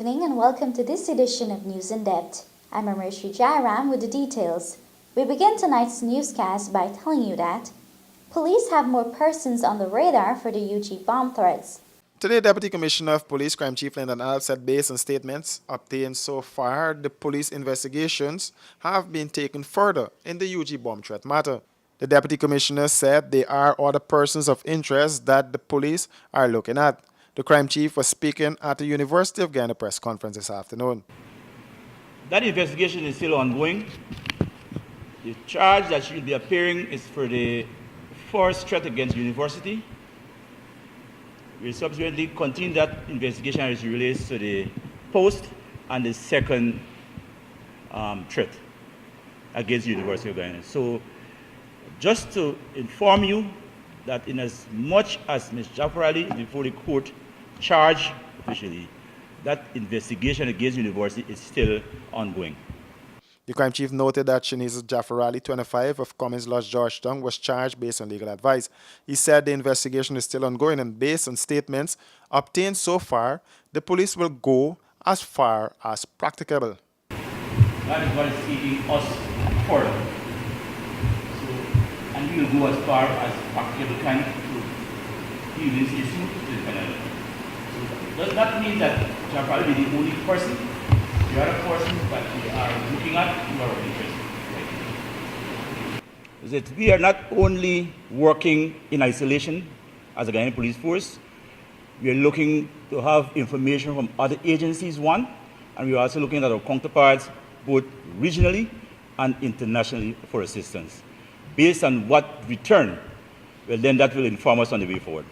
evening and welcome to this edition of News in Depth. I'm Amareshri Jairam with the details. We begin tonight's newscast by telling you that police have more persons on the radar for the UG bomb threats. Today, Deputy Commissioner of Police Crime Chief Lyndon Al said based on statements obtained so far, the police investigations have been taken further in the UG bomb threat matter. The Deputy Commissioner said there are other persons of interest that the police are looking at. The crime chief was speaking at the University of Ghana press conference this afternoon. That investigation is still ongoing. The charge that should be appearing is for the first threat against the university. We will subsequently continue that investigation as it relates to the post and the second threat against the University of Ghana. So just to inform you that in as much as Ms. Jafar Ali is before the court charged officially, that investigation against the university is still ongoing. The crime chief noted that Shanice Jafar Ali, 25, of Cummins Lodge, Georgetown, was charged based on legal advice. He said the investigation is still ongoing and based on statements obtained so far, the police will go as far as practicable. That is what is taking us further. And we will go as far as practicable can to deal with this issue to the penalty. So does that mean that Jafar Ali be the only person? The other person that we are looking at who are of interest. Is that we are not only working in isolation as a Ghanaian police force, we are looking to have information from other agencies, one, and we are also looking at our counterparts both regionally and internationally for assistance. Based on what return, well then that will inform us on the way forward.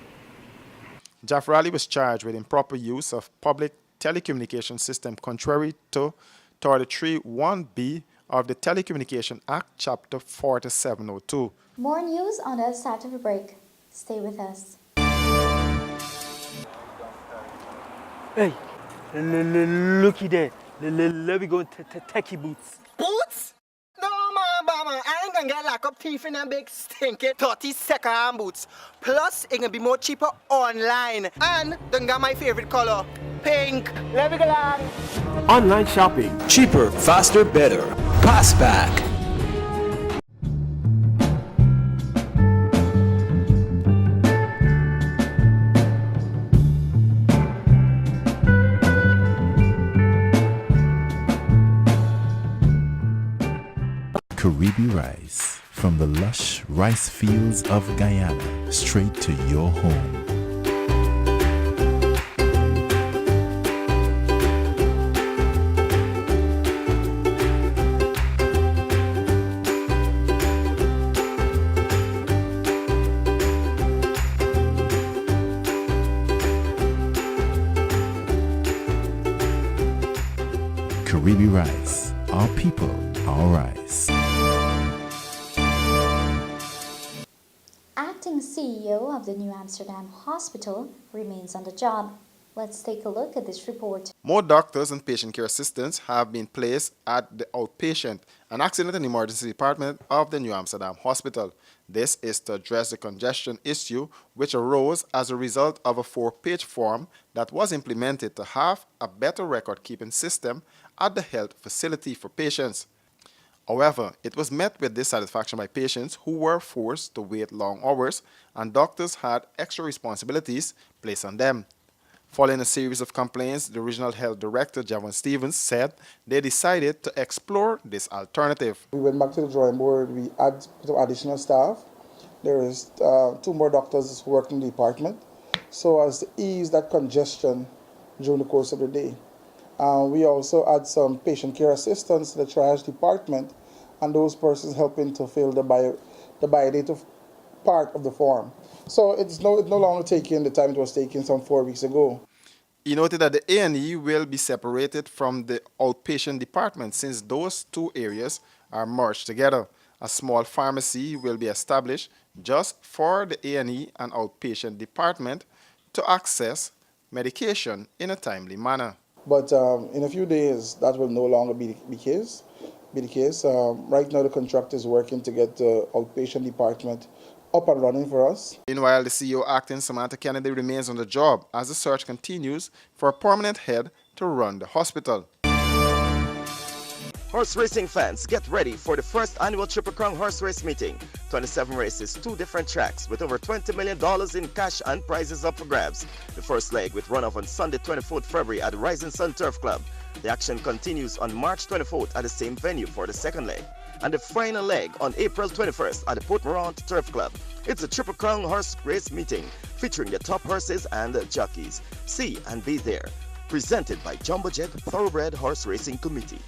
Jafar Ali was charged with improper use of public telecommunication system contrary to 33(1)(b) of the Telecommunication Act, Chapter 4702. More news on the other side of a break. Stay with us. Hey, looky there. Let me go techie boots. Boots? No, man, I ain't gonna get locked up teeth in them big stinky 30-second boots. Plus, it can be more cheaper online. And don't got my favorite color, pink. Let me go along. Online shopping. Cheaper, faster, better. Passback. Caribbean rice, from the lush rice fields of Guyana, straight to your home. Caribbean rice, our people, our rice. Acting CEO of the new Amsterdam Hospital remains on the job. Let's take a look at this report. More doctors and patient care assistants have been placed at the outpatient and accident and emergency department of the New Amsterdam Hospital. This is to address the congestion issue which arose as a result of a 4-page form that was implemented to have a better record-keeping system at the health facility for patients. However, it was met with dissatisfaction by patients who were forced to wait long hours and doctors had extra responsibilities placed on them. Following a series of complaints, the Regional Health Director, Javon Stevens, said they decided to explore this alternative. We went back to the drawing board, we added some additional staff. There is 2 more doctors working in the department, so as to ease that congestion during the course of the day. We also add some patient care assistants to the triage department and those persons helping to fill the biodata part of the form. So it's no longer taking the time it was taking some 4 weeks ago. He noted that the A&E will be separated from the outpatient department since those 2 areas are merged together. A small pharmacy will be established just for the A&E and outpatient department to access medication in a timely manner. But in a few days, that will no longer be the case. Right now, the contractor is working to get the outpatient department up and running for us. Meanwhile, the CEO acting Samantha Kennedy remains on the job as the search continues for a permanent head to run the hospital. Horse racing fans, get ready for the first annual Triple Crown Horse Race Meeting. 27 races, 2 different tracks with over $20 million in cash and prizes up for grabs. The first leg with runoff on Sunday 24th February at the Rising Sun Turf Club. The action continues on March 24th at the same venue for the second leg. And the final leg on April 21st at the Port Morant Turf Club. It's a Triple Crown Horse Race Meeting featuring the top horses and the jockeys. See and be there. Presented by Jumbo Jet Thoroughbred Horse Racing Committee.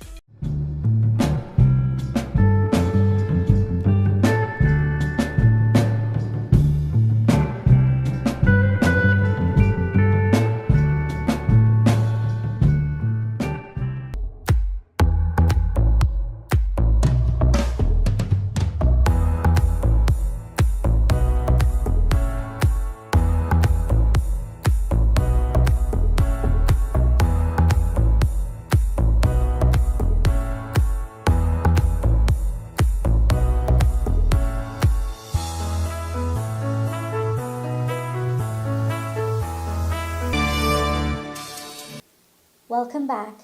Welcome back.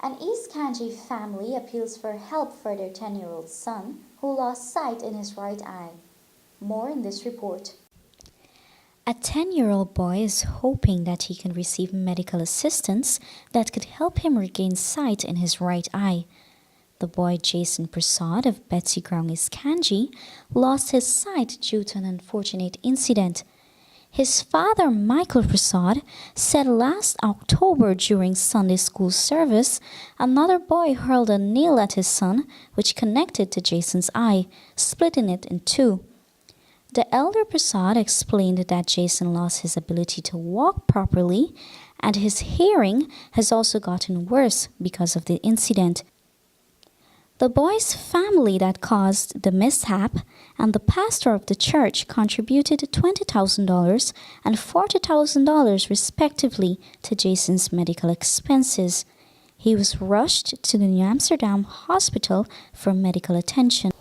An East Kanji family appeals for help for their 10-year-old son who lost sight in his right eye. More in this report. A 10-year-old boy is hoping that he can receive medical assistance that could help him regain sight in his right eye. The boy Jason Prasad of Betsy Ground East Kanji lost his sight due to an unfortunate incident. His father, Michael Prasad, said last October during Sunday school service, another boy hurled a nail at his son, which connected to Jason's eye, splitting it in two. The elder Prasad explained that Jason lost his ability to walk properly, and his hearing has also gotten worse because of the incident. The boy's family that caused the mishap and the pastor of the church contributed $20,000 and $40,000 respectively to Jason's medical expenses. He was rushed to the New Amsterdam Hospital for medical attention.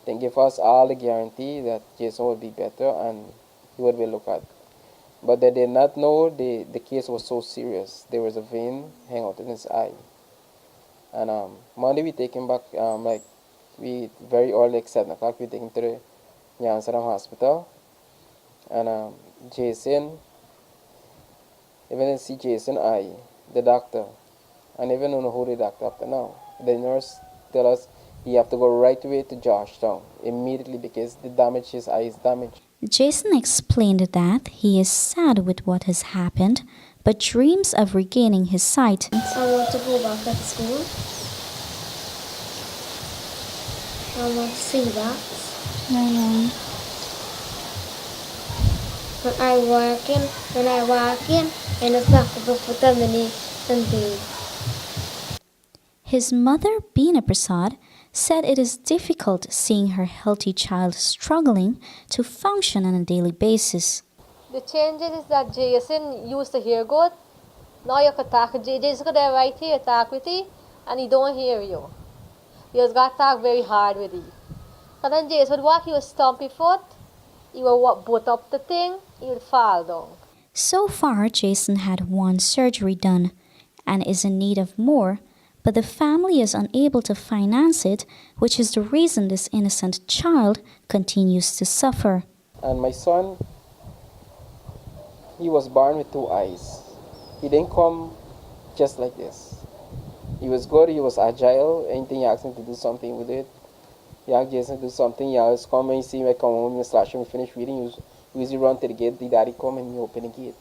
They give us all the guarantee that Jason would be better and he would be looked at. But they did not know the case was so serious. There was a vein hanging out in his eye. And Monday we take him back, we very early, like 7 o'clock, we take him to the New Amsterdam Hospital. And Jason, even didn't see Jason eye, the doctor, and even don't know who the doctor up to now. The nurse tell us he have to go right away to Georgetown immediately because the damage, his eye is damaged. Jason explained that he is sad with what has happened, but dreams of regaining his sight. I want to go back at school. I want to see that. When I walk in, and it's not for something. His mother, Beena Prasad, said it is difficult seeing her healthy child struggling to function on a daily basis. The changes is that Jason used to hear good. Now you could talk. Jason could have right here, talk with you, and he don't hear you. You just got to talk very hard with you. And then Jason would walk, he would stomp his foot, he would boot up the thing, he would fall down. So far, Jason had one surgery done and is in need of more, but the family is unable to finance it, which is the reason this innocent child continues to suffer. And my son, he was born with 2 eyes. He didn't come just like this. He was good, he was agile. Anything you ask him to do something with it. You ask Jason to do something, he always come and you see me come home, you slash him, finish reading, you usually run to the gate, the daddy come and you open the gate.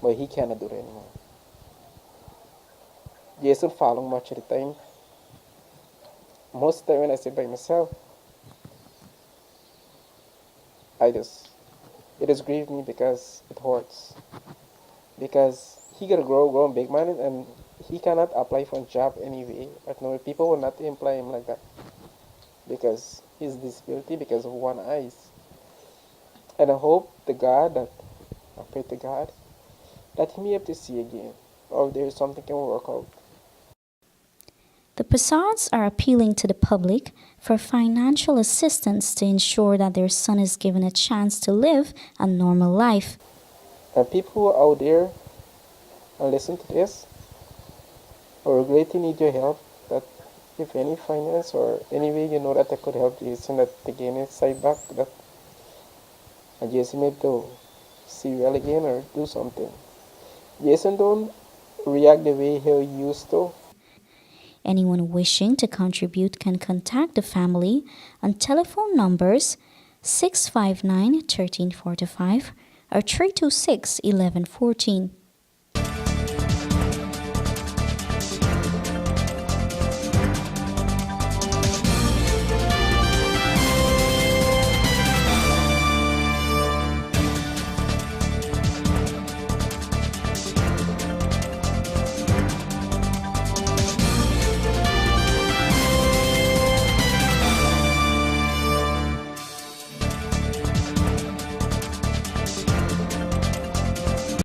But he cannot do that anymore. Jason following much of the time. Most of the time when I sit by myself, it just grieves me because it hurts. Because he got a grown big man and he cannot apply for a job anyway. But no, people will not employ him like that. Because his disability, because of one eye. And I hope to God I pray to God that he may have to see again. Or if there is something can work out. The Prasads are appealing to the public for financial assistance to ensure that their son is given a chance to live a normal life. And people who are out there and listen to this, I really need your help. That if any finance or any way you know that I could help Jason that again his side back, that Jason may to see well again or do something. Jason don't react the way he used to. Anyone wishing to contribute can contact the family on telephone numbers 659 1345 or 326 1114.